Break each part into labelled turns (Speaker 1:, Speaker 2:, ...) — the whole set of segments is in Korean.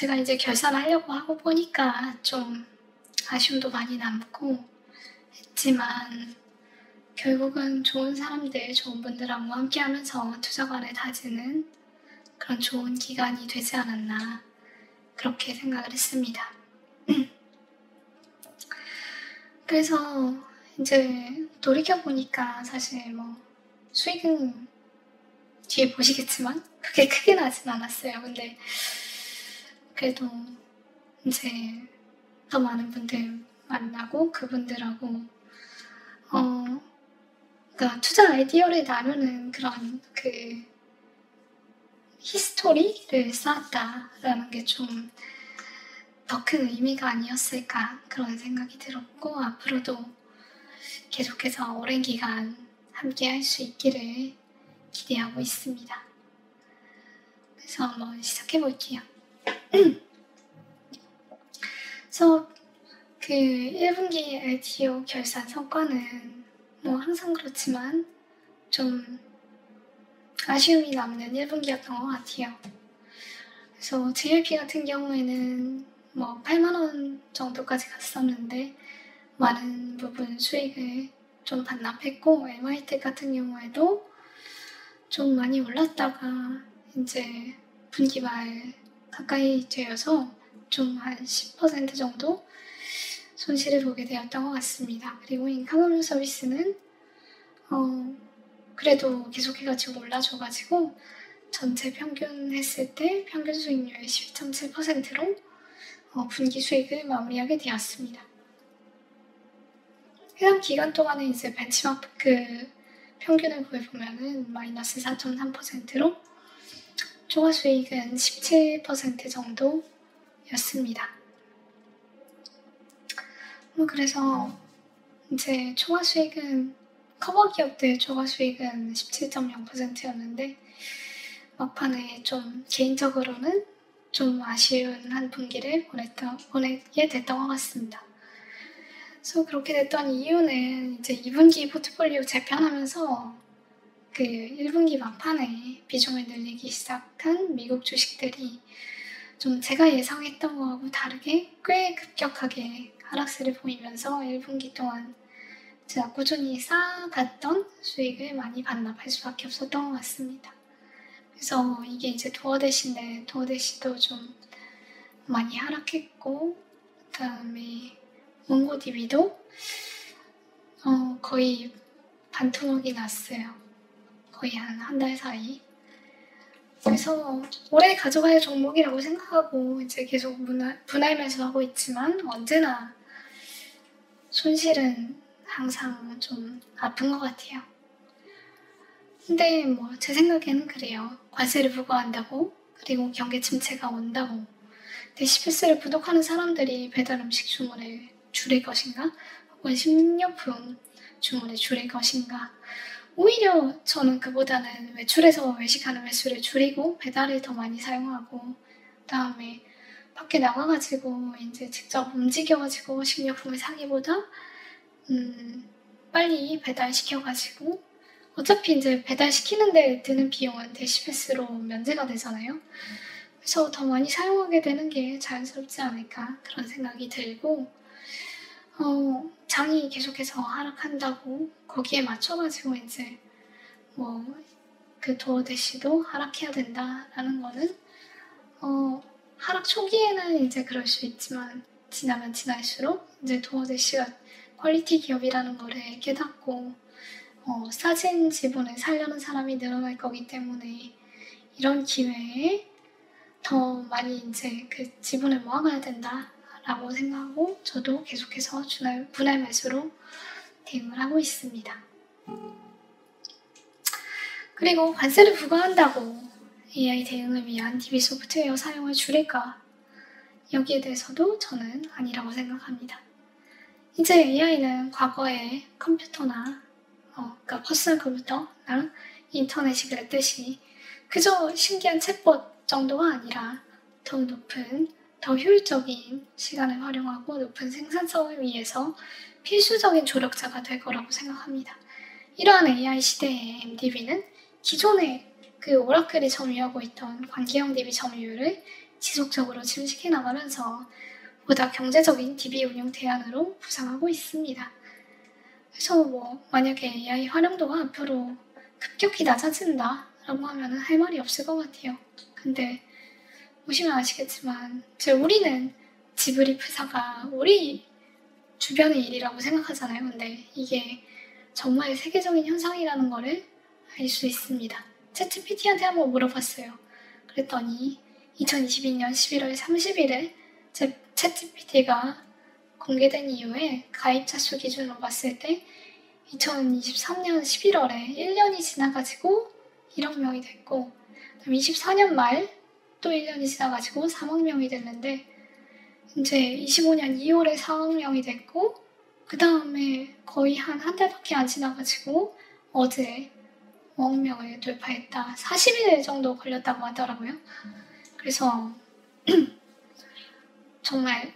Speaker 1: 제가 이제 결산하려고 하고 보니까 좀 아쉬움도 많이 남고 했지만 결국은 좋은 사람들, 좋은 분들하고 함께 하면서 투자관을 다지는 그런 좋은 기간이 되지 않았나 그렇게 생각을 했습니다. 그래서 이제 돌이켜보니까 사실 뭐 수익은 뒤에 보시겠지만 그렇게 크게 나진 않았어요. 근데 그래도 이제 더 많은 분들 만나고 그분들하고 그러니까 투자 아이디어를 나누는 그런 그 히스토리를 쌓았다라는 게 좀 더 큰 의미가 아니었을까 그런 생각이 들었고 앞으로도 계속해서 오랜 기간 함께 할 수 있기를 기대하고 있습니다. 그래서 한번 시작해 볼게요. 그래서 그 1분기 LTO 결산 성과는 뭐 항상 그렇지만 좀 아쉬움이 남는 1분기였던 것 같아요. 그래서 JLP 같은 경우에는 뭐 8만원 정도까지 갔었는데 많은 부분 수익을 좀 반납했고 MIT 같은 경우에도 좀 많이 올랐다가 이제 분기 말 가까이 되어서 좀 한 10% 정도 손실을 보게 되었던 것 같습니다. 그리고 인카운트 서비스는 그래도 계속해가지고 올라줘가지고 전체 평균 했을 때 평균 수익률 12.7%로 분기 수익을 마무리하게 되었습니다. 해당 기간 동안에 이제 벤치마크 평균을 구해보면은 마이너스 4.3%로 초과 수익은 17% 정도였습니다. 그래서 이제 초과 수익은 커버 기업들 초과 수익은 17.0%였는데 막판에 좀 개인적으로는 좀 아쉬운 한 분기를 보내게 됐던 것 같습니다. 그래서 그렇게 됐던 이유는 이제 2분기 포트폴리오 재편하면서 그 1분기 막판에 비중을 늘리기 시작한 미국 주식들이 좀 제가 예상했던 거하고 다르게 꽤 급격하게 하락세를 보이면서 1분기 동안 제가 꾸준히 쌓아갔던 수익을 많이 반납할 수밖에 없었던 것 같습니다. 그래서 이게 이제 도어대시인데 도어대시도 좀 많이 하락했고 그 다음에 몽고DB도 거의 반토막이 났어요. 거의 한 달 사이. 그래서 오래 가져갈 종목이라고 생각하고 이제 계속 분할 매수하고 있지만 언제나 손실은 항상 좀 아픈 것 같아요. 근데 뭐 제 생각에는 그래요. 관세를 부과한다고 그리고 경기 침체가 온다고 데시패스를 구독하는 사람들이 배달 음식 주문을 줄일 것인가 혹은 식료품 주문을 줄일 것인가 오히려 저는 그보다는 외출해서 외식하는 횟수를 줄이고 배달을 더 많이 사용하고 그다음에 밖에 나가가지고 이제 직접 움직여가지고 식료품을 사기보다 빨리 배달시켜가지고 어차피 이제 배달시키는데 드는 비용은 데시패스로 면제가 되잖아요. 그래서 더 많이 사용하게 되는 게 자연스럽지 않을까 그런 생각이 들고 장이 계속해서 하락한다고 거기에 맞춰가지고 이제 뭐 그 도어대시도 하락해야 된다라는 거는 하락 초기에는 이제 그럴 수 있지만 지나면 지날수록 이제 도어대시가 퀄리티 기업이라는 거를 깨닫고 싸진 지분을 살려는 사람이 늘어날 거기 때문에 이런 기회에 더 많이 이제 그 지분을 모아가야 된다라고 생각하고 저도 계속해서 분할 매수로 대응을 하고 있습니다. 그리고 관세를 부과한다고 AI 대응을 위한 DB 소프트웨어 사용을 줄일까? 여기에 대해서도 저는 아니라고 생각합니다. 이제 AI는 과거에 컴퓨터나 그러니까 퍼스널 컴퓨터나 인터넷이 그랬듯이 그저 신기한 챗봇 정도가 아니라 더 높은, 더 효율적인 시간을 활용하고 높은 생산성을 위해서 필수적인 조력자가 될 거라고 생각합니다. 이러한 AI 시대의 MDB는 기존의 그 오라클이 점유하고 있던 관계형 DB 점유율을 지속적으로 침식해 나가면서 보다 경제적인 DB 운용 대안으로 부상하고 있습니다. 그래서 만약에 AI 활용도가 앞으로 급격히 낮아진다 라고 하면 할 말이 없을 것 같아요. 근데 보시면 아시겠지만 우리는 지브리 프사가 우리 주변의 일이라고 생각하잖아요. 근데 이게 정말 세계적인 현상이라는 거를 알 수 있습니다. 챗GPT한테 한번 물어봤어요. 그랬더니 2022년 11월 30일에 챗GPT가 공개된 이후에 가입자 수 기준으로 봤을 때 2023년 11월에 1년이 지나가지고 1억 명이 됐고 24년 말 또 1년이 지나가지고 3억 명이 됐는데 이제 25년 2월에 4억 명이 됐고 그 다음에 거의 한 달밖에 안 지나가지고 어제 5억 명을 돌파했다. 40일 정도 걸렸다고 하더라고요. 그래서 정말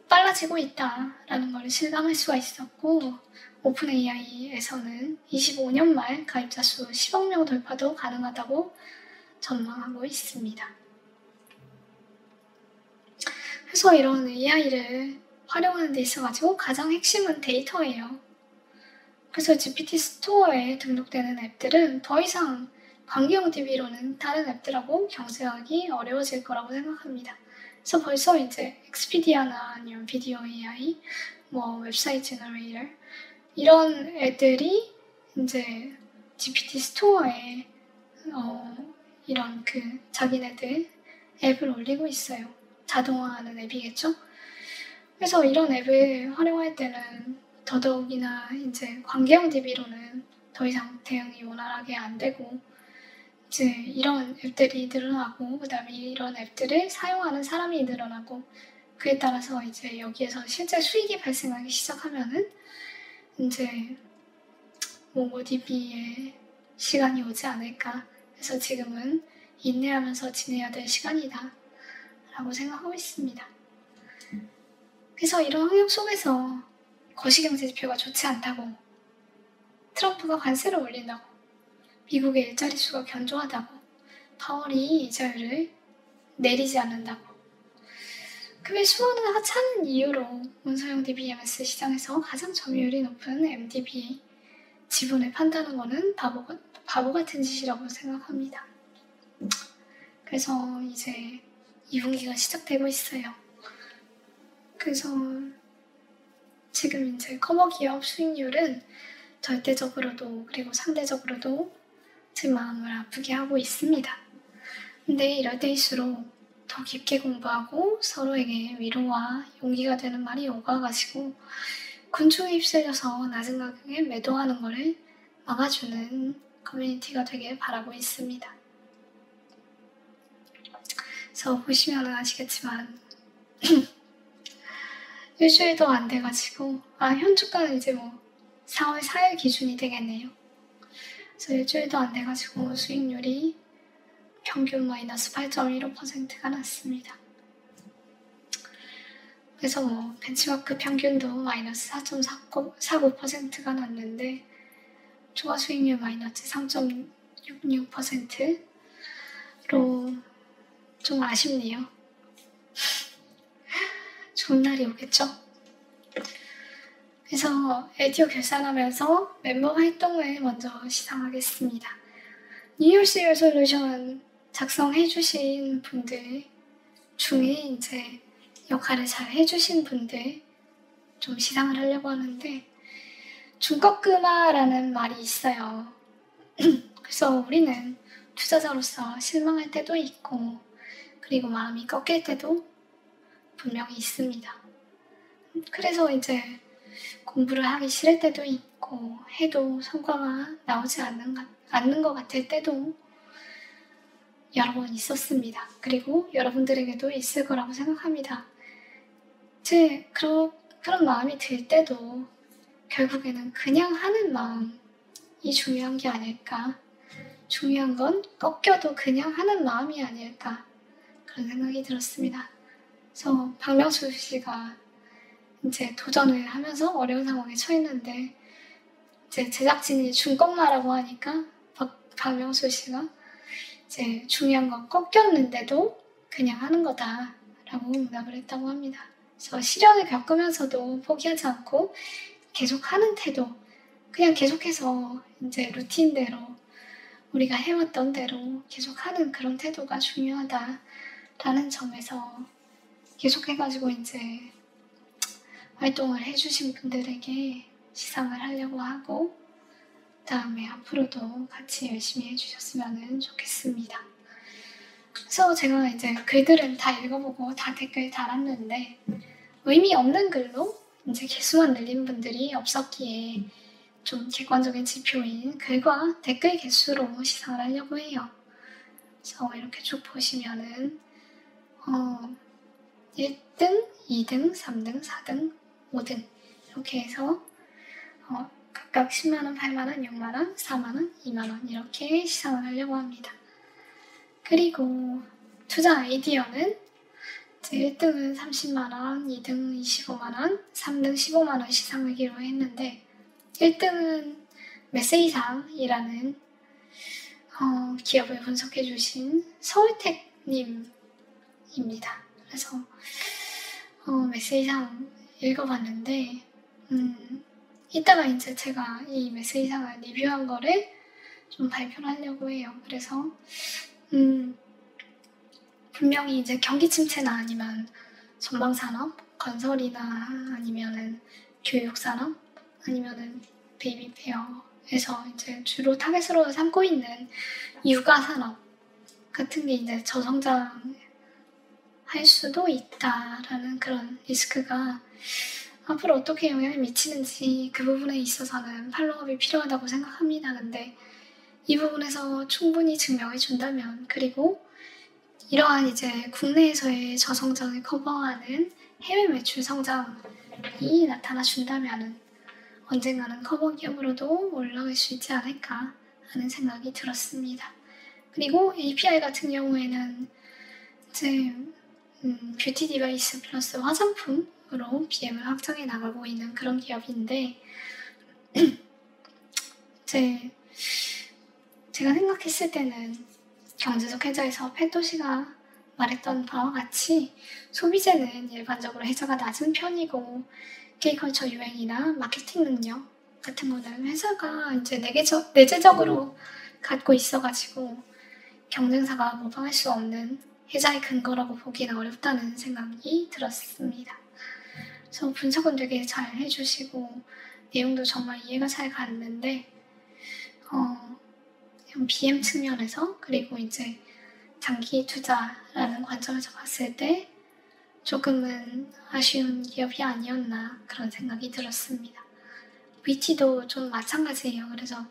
Speaker 1: 빨라지고 있다라는 걸 실감할 수가 있었고 오픈 AI에서는 25년 말 가입자 수 10억 명 돌파도 가능하다고 전망하고 있습니다. 그래서 이런 AI를 활용하는 데 있어가지고 가장 핵심은 데이터예요. 그래서 GPT 스토어에 등록되는 앱들은 더 이상 관계형 DB로는 다른 앱들하고 경쟁하기 어려워질 거라고 생각합니다. 그래서 벌써 이제 엑스피디아나 아니면 비디오 AI, 웹사이트 제너레이터 이런 애들이 이제 GPT 스토어에 이런 자기네들 앱을 올리고 있어요. 자동화하는 앱이겠죠? 그래서 이런 앱을 활용할 때는 더더욱이나 이제 관계형 DB로는 더 이상 대응이 원활하게 안 되고 이제 이런 앱들이 늘어나고 그다음에 이런 앱들을 사용하는 사람이 늘어나고 그에 따라서 이제 여기에서 실제 수익이 발생하기 시작하면은 이제 몽고DB의 시간이 오지 않을까. 그래서 지금은 인내하면서 지내야 될 시간이다 라고 생각하고 있습니다. 그래서 이런 환경 속에서 거시경제 지표가 좋지 않다고, 트럼프가 관세를 올린다고, 미국의 일자리 수가 견조하다고, 파월이 이자율을 내리지 않는다고, 그 수요는 하찮은 이유로 문서형 DBMS 시장에서 가장 점유율이 높은 MDB 지분을 판다는 것은 바보 같은 짓이라고 생각합니다. 그래서 이제 2분기가 시작되고 있어요. 그래서 지금 이제 커버 기업 수익률은 절대적으로도 그리고 상대적으로도 제 마음을 아프게 하고 있습니다. 근데 이럴 때일수록 더 깊게 공부하고 서로에게 위로와 용기가 되는 말이 오가가지고 군중에 휩쓸려서 낮은 가격에 매도하는 것을 막아주는 커뮤니티가 되길 바라고 있습니다. 그래서 보시면 아시겠지만 일주일도 안 돼가지고 현주가는 이제 4월 4일 기준이 되겠네요. 그래서 일주일도 안 돼가지고 수익률이 평균 마이너스 8.15%가 났습니다. 그래서 벤치마크 평균도 마이너스 4.49%가 났는데 초과 수익률 마이너스 3.66%로 좀 아쉽네요. 좋은 날이 오겠죠? 그래서 에디오 결산하면서 멤버 활동을 먼저 시상하겠습니다. 뉴이얼스 레졸루션 작성해주신 분들 중에 이제 역할을 잘 해주신 분들 좀 시상을 하려고 하는데 중꺾음화라는 말이 있어요. 그래서 우리는 투자자로서 실망할 때도 있고 그리고 마음이 꺾일 때도 분명히 있습니다. 그래서 이제 공부를 하기 싫을 때도 있고 해도 성과가 나오지 않는 것 같을 때도 여러 번 있었습니다. 그리고 여러분들에게도 있을 거라고 생각합니다. 그런 마음이 들 때도 결국에는 그냥 하는 마음이 중요한 게 아닐까. 중요한 건 꺾여도 그냥 하는 마음이 아닐까. 그런 생각이 들었습니다. 그래서 박명수 씨가 이제 도전을 하면서 어려운 상황에 처했는데 이제 제작진이 중꺾마라고 하니까 박명수 씨가 이제 중요한 건 꺾였는데도 그냥 하는 거다라고 응답을 했다고 합니다. 그래서 시련을 겪으면서도 포기하지 않고 계속 하는 태도, 그냥 계속해서 이제 루틴대로 우리가 해왔던 대로 계속하는 그런 태도가 중요하다라는 점에서 계속해가지고 이제 활동을 해주신 분들에게 시상을 하려고 하고, 다음에 앞으로도 같이 열심히 해주셨으면 좋겠습니다. 그래서 제가 이제 글들은 다 읽어보고 다 댓글 달았는데 의미 없는 글로 이제 개수만 늘린 분들이 없었기에 좀 객관적인 지표인 글과 댓글 개수로 시상을 하려고 해요. 그래서 이렇게 쭉 보시면은 1등, 2등, 3등, 4등, 5등 이렇게 해서 각각 10만원, 8만원, 6만원, 4만원, 2만원 이렇게 시상을 하려고 합니다. 그리고 투자 아이디어는 1등은 30만원, 2등 25만원, 3등 15만원 시상하기로 했는데 1등은 메세이상이라는 기업을 분석해주신 서울택님입니다. 그래서 메세이상 읽어봤는데 이따가 이제 제가 이 메세이상을 리뷰한 거를 좀 발표를 하려고 해요. 그래서 분명히 이제 경기 침체나 아니면 전방산업, 건설이나 아니면은 교육산업, 아니면은 베이비페어에서 이제 주로 타겟으로 삼고 있는 육아산업 같은 게 이제 저성장 할 수도 있다라는 그런 리스크가 앞으로 어떻게 영향을 미치는지 그 부분에 있어서는 팔로우업이 필요하다고 생각합니다. 근데 이 부분에서 충분히 증명해 준다면, 그리고 이러한 이제 국내에서의 저성장을 커버하는 해외 매출 성장이 나타나 준다면 언젠가는 커버 기업으로도 올라갈 수 있지 않을까 하는 생각이 들었습니다. 그리고 API 같은 경우에는 이제 뷰티 디바이스 플러스 화장품으로 BM을 확장해 나가고 있는 그런 기업인데 제가 생각했을 때는 경제적 해자에서 펜도시가 말했던 바와 같이 소비재는 일반적으로 해자가 낮은 편이고 K컬처 유행이나 마케팅 능력 같은 거는 회사가 이제 내재적으로 갖고 있어가지고 경쟁사가 모방할 수 없는 해자의 근거라고 보기는 어렵다는 생각이 들었습니다. 그래서 분석은 되게 잘 해주시고 내용도 정말 이해가 잘 갔는데 BM 측면에서, 그리고 이제 장기 투자라는 관점에서 봤을 때 조금은 아쉬운 기업이 아니었나 그런 생각이 들었습니다. VT도 좀 마찬가지예요. 그래서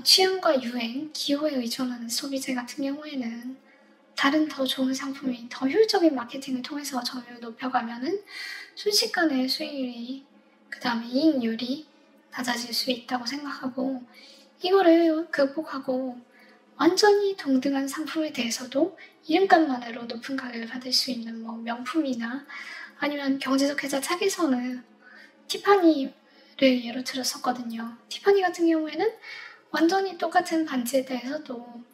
Speaker 1: 취향과 유행, 기호에 의존하는 소비재 같은 경우에는 다른 더 좋은 상품이 더 효율적인 마케팅을 통해서 점유율을 높여가면은 순식간에 수익률이, 그 다음에 이익률이 낮아질 수 있다고 생각하고, 이거를 극복하고 완전히 동등한 상품에 대해서도 이름값만으로 높은 가격을 받을 수 있는 뭐 명품이나 아니면 경제적 해자 차기선은 티파니를 예로 들었었거든요. 티파니 같은 경우에는 완전히 똑같은 반지에 대해서도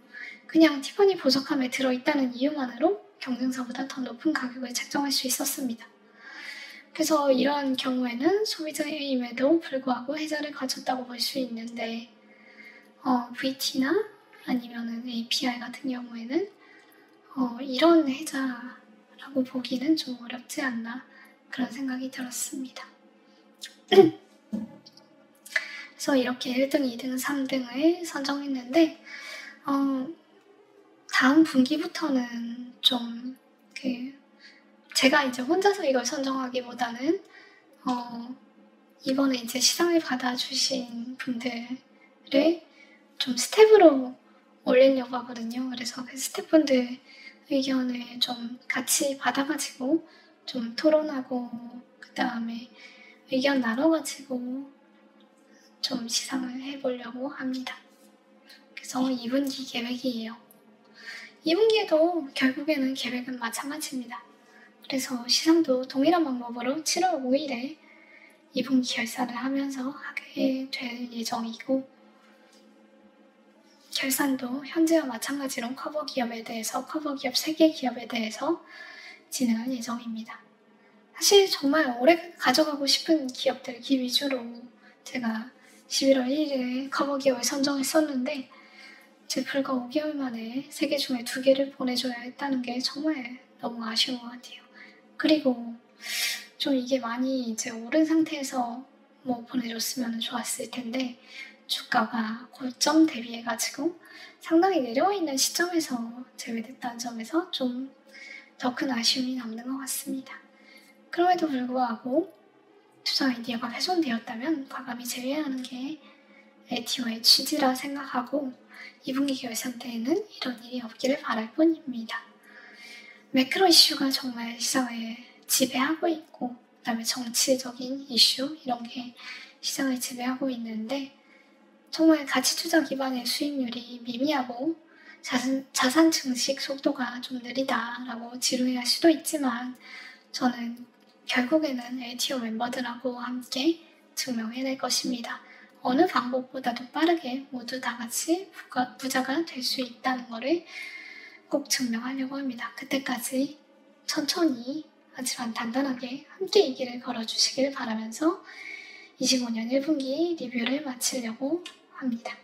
Speaker 1: 그냥 티파니 보석함에 들어있다는 이유만으로 경쟁사보다 더 높은 가격을 책정할 수 있었습니다. 그래서 이런 경우에는 소비자임에도 불구하고 해자를 거쳤다고 볼 수 있는데 VT나 아니면은 API 같은 경우에는 이런 해자라고 보기는 좀 어렵지 않나 그런 생각이 들었습니다. 그래서 이렇게 1등, 2등, 3등을 선정했는데 다음 분기부터는 좀 제가 이제 혼자서 이걸 선정하기보다는 이번에 이제 시상을 받아주신 분들을 좀 스텝으로 올리려고 하거든요. 그래서 그 스태프분들 의견을 좀 같이 받아가지고 좀 토론하고 그 다음에 의견 나눠가지고 좀 시상을 해보려고 합니다. 그래서 2분기 계획이에요. 2분기에도 결국에는 계획은 마찬가지입니다. 그래서 시상도 동일한 방법으로 7월 5일에 2분기 결산을 하면서 하게 될 예정이고, 결산도 현재와 마찬가지로 커버 기업에 대해서 커버 기업 3개 기업에 대해서 진행할 예정입니다. 사실 정말 오래 가져가고 싶은 기업들 위주로 제가 11월 1일에 커버 기업을 선정했었는데 이제 불과 5개월 만에 3개 중에 2개를 보내줘야 했다는 게 정말 너무 아쉬운 것 같아요. 그리고 좀 이게 많이 이제 오른 상태에서 뭐 보내줬으면 좋았을 텐데 주가가 고점 대비해가지고 상당히 내려와 있는 시점에서 제외됐다는 점에서 좀 더 큰 아쉬움이 남는 것 같습니다. 그럼에도 불구하고 투자 아이디어가 훼손되었다면 과감히 제외하는 게 LTO의 취지라 생각하고 2분기 결산 때에는 이런 일이 없기를 바랄 뿐입니다. 매크로 이슈가 정말 시장을 지배하고 있고 그다음에 정치적인 이슈 이런 게 시장을 지배하고 있는데 정말 가치 투자 기반의 수익률이 미미하고 자산 증식 속도가 좀 느리다라고 지루해할 수도 있지만 저는 결국에는 LTO 멤버들하고 함께 증명해낼 것입니다. 어느 방법보다도 빠르게 모두 다 같이 부자가 될 수 있다는 것을 꼭 증명하려고 합니다. 그때까지 천천히 하지만 단단하게 함께 이 길을 걸어주시길 바라면서 25년 1분기 리뷰를 마치려고 합니다.